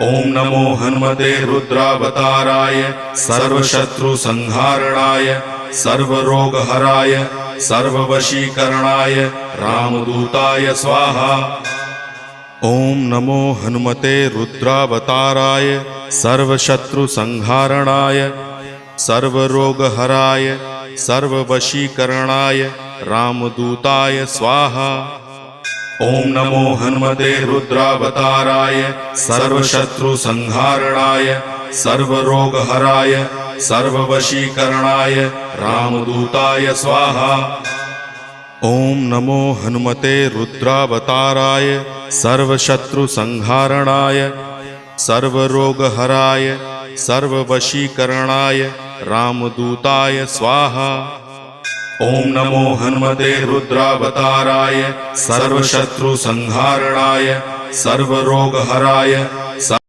ओम नमो हनुमते रुद्रावताराय सर्वशत्रुसंहारणाय सर्वरोगहराय सर्ववशीकरणाय रामदूताय स्वाहा। ओम नमो हनुमते रुद्रावताराय सर्वशत्रुसंहारणाय सर्वरोगहराय सर्ववशीकरणाय रामदूताय स्वाहा। ओम नमो हनुमते रुद्रावताराय सर्वशत्रुसंहारणाय सर्वरोगहराय सर्ववशीकरणाय रामदूताय स्वाहा। ओम नमो हनुमते रुद्रावताराय सर्वशत्रुसंहारणाय सर्वरोगहराय सर्ववशीकरणाय रामदूताय स्वाहा। ओम नमो हनुमते रुद्रावताराय सर्वशत्रुसंहारणाय सर्वरोगहराय